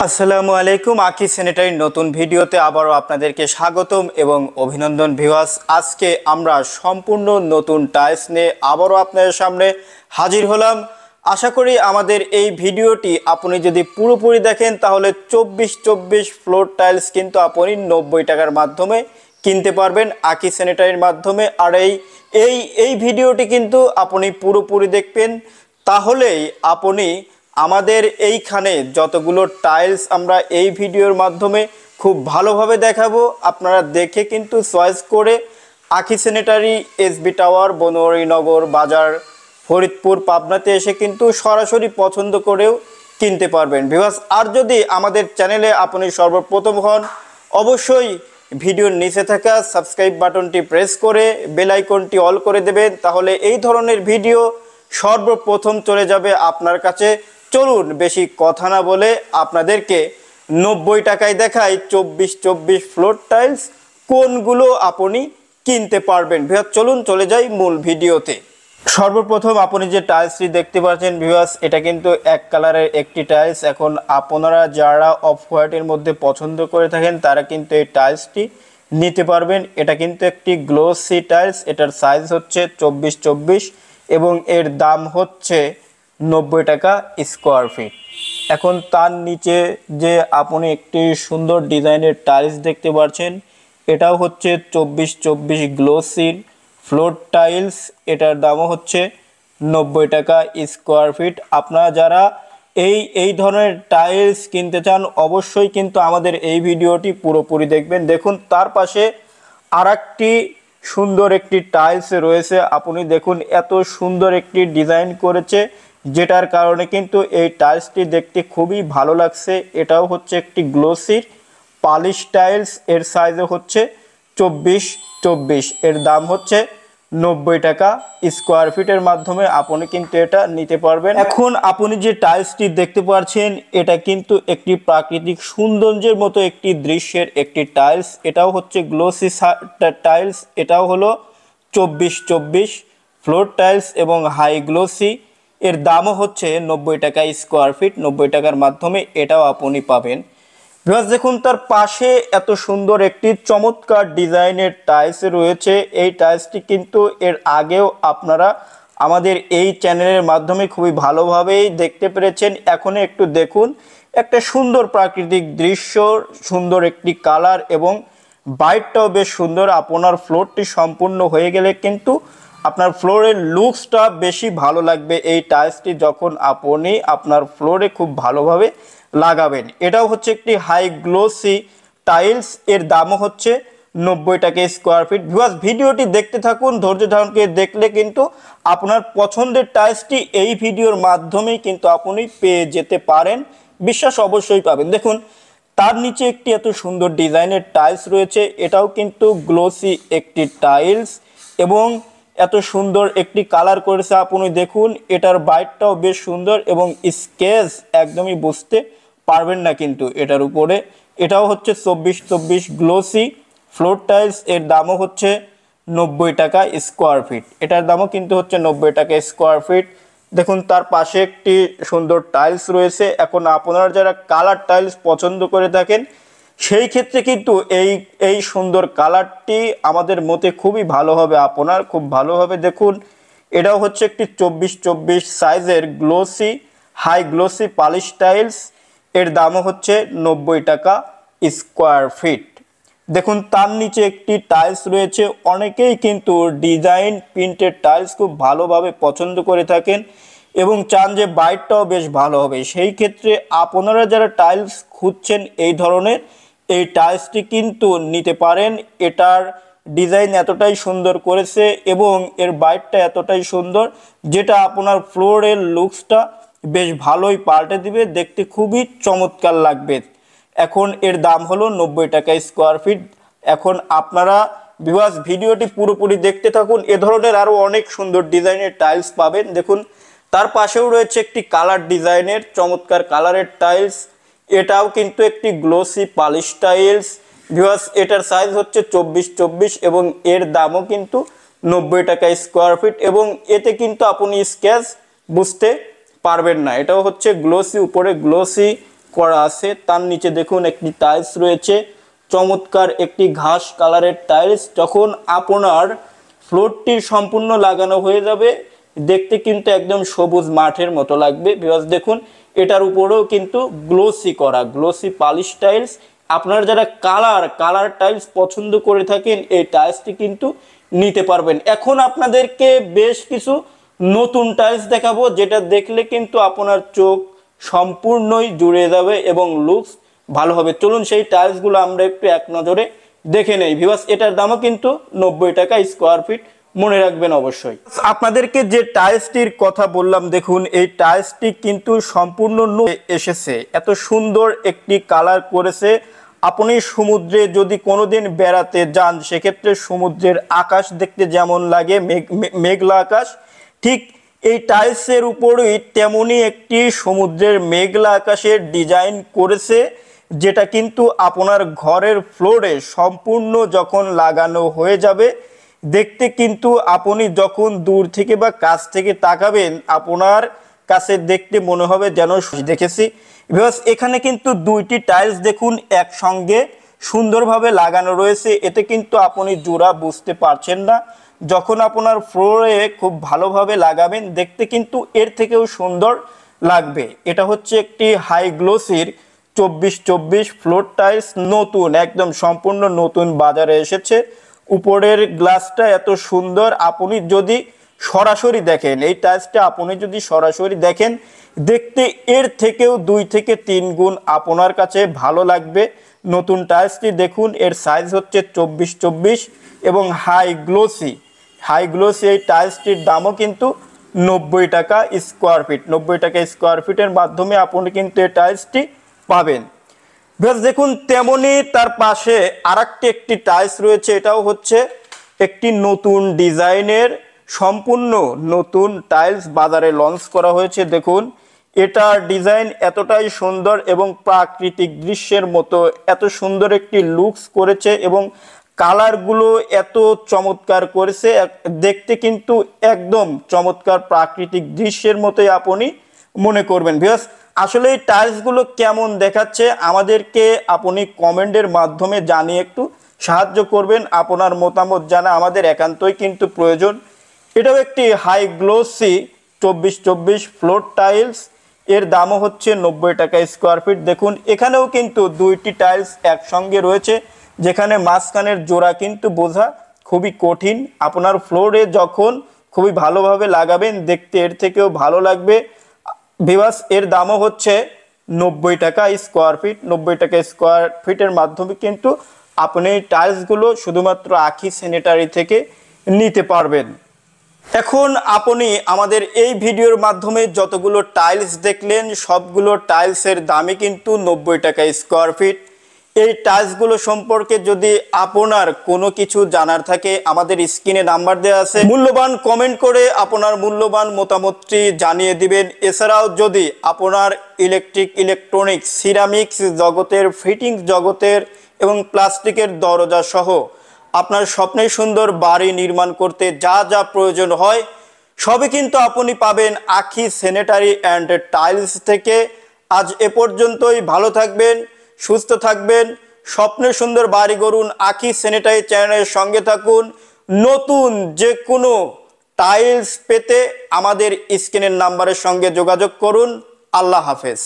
আসসালামু আলাইকুম। আকি স্যানিটারি নতুন ভিডিওতে আবারও আপনাদেরকে স্বাগতম এবং অভিনন্দন ভিউয়ার্স। আজকে আমরা সম্পূর্ণ নতুন টাইলস নিয়ে আবারও আপনাদের সামনে হাজির হলাম। আশা করি আমাদের এই ভিডিওটি আপনি যদি পুরোপুরি দেখেন তাহলে 24 ফ্লোর টাইলস কিন্তু আপনি 90 টাকার মাধ্যমে কিনতে পারবেন আকি স্যানিটারির মাধ্যমে। আর এই ভিডিওটি কিন্তু আপনি পুরোপুরি দেখবেন, তাহলেই আপনি আমাদের এইখানে যতগুলো টাইলস আমরা এই ভিডিওর মাধ্যমে খুব ভালোভাবে দেখাবো, আপনারা দেখে কিন্তু চয়েস করে আকি স্যানিটারি, এসবি টাওয়ার, বনোয়ারিনগর বাজার, ফরিদপুর, পাবনাতে এসে কিন্তু সরাসরি পছন্দ করেও কিনতে পারবেন ভিউয়ার্স। আর যদি আমাদের চ্যানেলে আপনি সর্বপ্রথম হন, অবশ্যই ভিডিওর নিচে থাকা সাবস্ক্রাইব বাটনটি প্রেস করে বেল আইকনটি অল করে দেবেন, তাহলে এই ধরনের ভিডিও সর্বপ্রথম চলে যাবে আপনার কাছে। চলুন বেশি কথা না বলে আপনাদেরকে 90 টাকায় দেখাই 24 ফ্লোর টাইলস কোনগুলো আপনি কিনতে পারবেন ভিউয়ার্স। চলুন চলে যাই মূল ভিডিওতে। সর্বপ্রথম আপনি যে টাইলসটি দেখতে পাচ্ছেন ভিউয়ার্স, এটা কিন্তু এক কালারের একটি টাইলস। এখন আপনারা যারা অফ হোয়াইটের মধ্যে পছন্দ করে থাকেন তারা কিন্তু এই টাইলসটি নিতে পারবেন। এটা কিন্তু একটি গ্লোসি টাইলস, এটার সাইজ হচ্ছে 24 এবং এর দাম হচ্ছে 90 টাকা স্কোয়ার ফিট। এখন তার নিচে যে আপনি একটি সুন্দর ডিজাইনের টাইলস দেখতে পাচ্ছেন, এটাও হচ্ছে 24 গ্লোসি ফ্লোর টাইলস, এটার দামও হচ্ছে 90 টাকা স্কোয়ার ফিট। আপনারা যারা এই ধরনের টাইলস কিনতে চান অবশ্যই কিন্তু আমাদের এই ভিডিওটি পুরোপুরি দেখবেন। দেখুন তার পাশে আরেকটি সুন্দর একটি টাইলস রয়েছে, আপনি দেখুন এত সুন্দর একটি ডিজাইন করেছে, যেটার কারণে কিন্তু এই টাইলসটি দেখতে খুবই ভালো লাগছে। এটাও হচ্ছে একটি গ্লোসির পালিশ টাইলস, এর সাইজও হচ্ছে 24, এর দাম হচ্ছে 90 টাকা স্কোয়ার ফিটের মাধ্যমে আপনি কিন্তু এটা নিতে পারবেন। এখন আপনি যে টাইলসটি দেখতে পাচ্ছেন এটা কিন্তু একটি প্রাকৃতিক সৌন্দর্যের মতো একটি দৃশ্যের একটি টাইলস। এটাও হচ্ছে গ্লোসি টাইলস, এটাও হলো 24 ফ্লোর টাইলস এবং হাই গ্লোসি। এর দামও হচ্ছে 90 টাকা স্কোয়ার ফিট। 90 টাকার মাধ্যমে এটাও আপনি পাবেন ভিউয়ার্স। দেখুন তার পাশে এত সুন্দর একটি চমৎকার ডিজাইনের টাইলস রয়েছে। এই টাইলসটি কিন্তু এর আগেও আপনারা আমাদের এই চ্যানেলের মাধ্যমে খুবই ভালোভাবেই দেখতে পেরেছেন। এখন একটু দেখুন, একটা সুন্দর প্রাকৃতিক দৃশ্য, সুন্দর একটি কালার এবং বাইরটাও বেশ সুন্দর। আপনার ফ্লোরটি সম্পূর্ণ হয়ে গেলে কিন্তু আপনার ফ্লোরের লুকসটা বেশি ভালো লাগবে এই টাইলসটি যখন আপনি আপনার ফ্লোরে খুব ভালোভাবে লাগাবেন। এটাও হচ্ছে একটি হাই গ্লোসি টাইলস, এর দামও হচ্ছে 90 টাকা স্কোয়ার ফিট। ভিউয়ার্স ভিডিওটি দেখতে থাকুন, ধৈর্য ধারণ করে দেখলে কিন্তু আপনার পছন্দের টাইলসটি এই ভিডিওর মাধ্যমেই কিন্তু আপনি পেয়ে যেতে পারেন, বিশ্বাস অবশ্যই পাবেন। দেখুন তার নিচে একটি এত সুন্দর ডিজাইনের টাইলস রয়েছে, এটাও কিন্তু গ্লোসি একটি টাইলস এবং এত সুন্দর একটি কালার করেছে। আপনি দেখুন এটার বাইরটাও বেশ সুন্দর এবং স্কেচ একদমই বুঝতে পারবেন না কিন্তু এটার উপরে। এটাও হচ্ছে 24 গ্লোসি ফ্লোর টাইলস, এর দামও হচ্ছে 90 টাকা স্কোয়ার ফিট। এটার দামও কিন্তু হচ্ছে 90 টাকা স্কোয়ার ফিট। দেখুন তার পাশে একটি সুন্দর টাইলস রয়েছে। এখন আপনারা যারা কালার টাইলস পছন্দ করে থাকেন সেই ক্ষেত্রে কিন্তু এই সুন্দর কালারটি আমাদের মতে খুবই ভালো হবে, আপনার খুব ভালো হবে। দেখুন এটাও হচ্ছে একটি 24 সাইজের glossy high glossy polish tiles, এর দামও হচ্ছে 90 টাকা স্কোয়ার ফিট। দেখুন তার নিচে একটি টাইলস রয়েছে, অনেকেই কিন্তু ডিজাইন প্রিন্টেড টাইলস খুব ভালোভাবে পছন্দ করে থাকেন এবং চান যে বাইরটাও বেশ ভালো হবে। সেই ক্ষেত্রে আপনারা যারা টাইলস খুঁজছেন এই ধরনের, এই টাইলসটি কিন্তু নিতে পারেন। এটার ডিজাইন এতটাই সুন্দর করেছে এবং এর বাইরটা এতটাই সুন্দর, যেটা আপনার ফ্লোরের লুকসটা বেশ ভালোই পাল্টে দিবে, দেখতে খুবই চমৎকার লাগবে। এখন এর দাম হলো 90 টাকা স্কোয়ার ফিট। এখন আপনারা ভিউয়ার্স ভিডিওটি পুরোপুরি দেখতে থাকুন, এ ধরনের আরও অনেক সুন্দর ডিজাইনের টাইলস পাবেন। দেখুন তার পাশেও রয়েছে একটি কালার ডিজাইনের চমৎকার কালারের টাইলস, এটাও কিন্তু একটি গ্লোসি পালিশ টাইলস ভিউয়ার্স। এটার সাইজ হচ্ছে 24 এবং এর দামও কিন্তু 90 টাকা স্কোয়ার ফিট এবং এতে কিন্তু আপনি স্কেচ বুঝতে পারবেন না। এটাও হচ্ছে গ্লোসি, উপরে গ্লোসি, করা আছে। তার নিচে দেখুন একটি টাইলস রয়েছে, চমৎকার একটি ঘাস কালারের টাইলস। যখন আপনার ফ্লোরটি সম্পূর্ণ লাগানো হয়ে যাবে, দেখতে কিন্তু একদম সবুজ মাঠের মতো লাগবে। ভিউয়ার্স দেখুন, এটার উপরেও কিন্তু গ্লোসি করা, গ্লোসি পালিশ টাইলস। আপনারা যারা কালার টাইলস পছন্দ করে থাকেন, এই টাইলসটি কিন্তু নিতে পারবেন। এখন আপনাদেরকে বেশ কিছু নতুন টাইলস দেখাবো, যেটা দেখলে কিন্তু আপনার চোখ সম্পূর্ণই জুড়ে যাবে এবং লুকস ভালো হবে। চলুন সেই টাইলসগুলো আমরা একটু এক নজরে দেখে নেই। ভিউয়ার্স, এটার দামও কিন্তু 90 টাকা স্কোয়ার ফিট, মনে রাখবেন অবশ্যই। আপনাদেরকে যে টাইলসটির কথা বললাম, দেখুন এই টাইলসটি কিন্তু সম্পূর্ণ এসেছে, এত সুন্দর একটি কালার করেছে। আপনি সমুদ্রে যদি কোনোদিন বেড়াতে যান, সেক্ষেত্রে সমুদ্রের আকাশ দেখতে যেমন লাগে মেঘলা আকাশ, ঠিক এই টাইলসের উপরেই তেমনই একটি সমুদ্রের মেঘলা আকাশের ডিজাইন করেছে, যেটা কিন্তু আপনার ঘরের ফ্লোরে সম্পূর্ণ যখন লাগানো হয়ে যাবে, দেখতে কিন্তু আপনি যখন দূর থেকে বা কাছ থেকে তাকাবেন, আপনার কাছে দেখতে মনে হবে যেন দেখেছি। ভিউয়ার্স, এখানে কিন্তু দুইটি টাইলস দেখুন একসঙ্গে সুন্দরভাবে লাগানো রয়েছে। এতে কিন্তু আপনি জোড়া বুঝতে পারছেন না। যখন আপনার ফ্লোরে খুব ভালোভাবে লাগাবেন, দেখতে কিন্তু এর থেকেও সুন্দর লাগবে। এটা হচ্ছে একটি হাই গ্লোসির 24-24 ফ্লোর টাইলস, নতুন, একদম সম্পূর্ণ নতুন বাজারে এসেছে। উপরের গ্লাসটা এত সুন্দর, আপনি যদি সরাসরি দেখেন এই টাইলসটা, আপনি যদি সরাসরি দেখেন, দেখতে এর থেকেও 2 থেকে 3 গুণ আপনার কাছে ভালো লাগবে। নতুন টাইলসটি দেখুন, এর সাইজ হচ্ছে 24-24 এবং হাই গ্লোসি এই টাইলসটির দামও কিন্তু 90 টাকা স্কোয়ার ফিট। 90 টাকা স্কোয়ার ফিটের মাধ্যমে আপনি কিন্তু এই টাইলসটি পাবেন। বেশ দেখুন, তেমনি তার পাশে একটি টাইলস রয়েছে। এটাও হচ্ছে একটি নতুন ডিজাইনের সম্পূর্ণ নতুন টাইলস বাজারে লঞ্চ করা হয়েছে। দেখুন, এটার ডিজাইন এতটাই সুন্দর এবং প্রাকৃতিক দৃশ্যের মতো এত সুন্দর একটি লুকস করেছে এবং কালারগুলো এত চমৎকার করেছে, দেখতে কিন্তু একদম চমৎকার প্রাকৃতিক দৃশ্যের মতোই আপনি মনে করবেন। ভিউয়ার্স, আসলে এই টাইলসগুলো কেমন দেখাচ্ছে আমাদেরকে আপনি কমেন্টের মাধ্যমে জানিয়ে একটু সাহায্য করবেন। আপনার মতামত জানা আমাদের একান্তই কিন্তু প্রয়োজন। এটাও একটি হাই গ্লোসি 24-24 ফ্লোর টাইলস, এর দামও হচ্ছে 90 টাকা স্কোয়ার ফিট। দেখুন, এখানেও কিন্তু দুইটি টাইলস একসঙ্গে রয়েছে, যেখানে মাঝখানের জোড়া কিন্তু বোঝা খুবই কঠিন। আপনার ফ্লোরে যখন খুবই ভালোভাবে লাগাবেন, দেখতে এর থেকেও ভালো লাগবে। ভিউয়ার্স, এর দামও হচ্ছে 90 টাকা স্কোয়ার ফিট। 90 টাকা স্কোয়ার ফিটের মাধ্যমে কিন্তু আপনি টাইলসগুলো শুধুমাত্র আখি স্যানিটারি থেকে নিতে পারবেন। এখন আপনি আমাদের এই ভিডিওর মাধ্যমে যতগুলো টাইলস দেখলেন, সবগুলো টাইলসের দামই কিন্তু 90 টাকা স্কোয়ার ফিট। এই টাইলসগুলো সম্পর্কে যদি আপনার কোনো কিছু জানার থাকে, আমাদের স্ক্রিনে নাম্বার দেওয়া আছে, মূল্যবান কমেন্ট করে আপনার মূল্যবান মতামতটি জানিয়ে দিবেন। এছাড়াও যদি আপনার ইলেকট্রনিক্স, সিরামিক্স জগতের, ফিটিংস জগতের এবং প্লাস্টিকের দরজা সহ আপনার স্বপ্নের সুন্দর বাড়ি নির্মাণ করতে যা যা প্রয়োজন হয়, সবই কিন্তু আপনি পাবেন আখি স্যানিটারি অ্যান্ড টাইলস থেকে। আজ এ পর্যন্তই। ভালো থাকবেন, সুস্থ থাকবেন, স্বপ্নের সুন্দর বাড়ি গড়ুন। আখি স্যানিটারি চ্যানেলের সঙ্গে থাকুন। নতুন যে কোনো টাইলস পেতে আমাদের স্ক্রিনের নাম্বারের সঙ্গে যোগাযোগ করুন। আল্লাহ হাফেজ।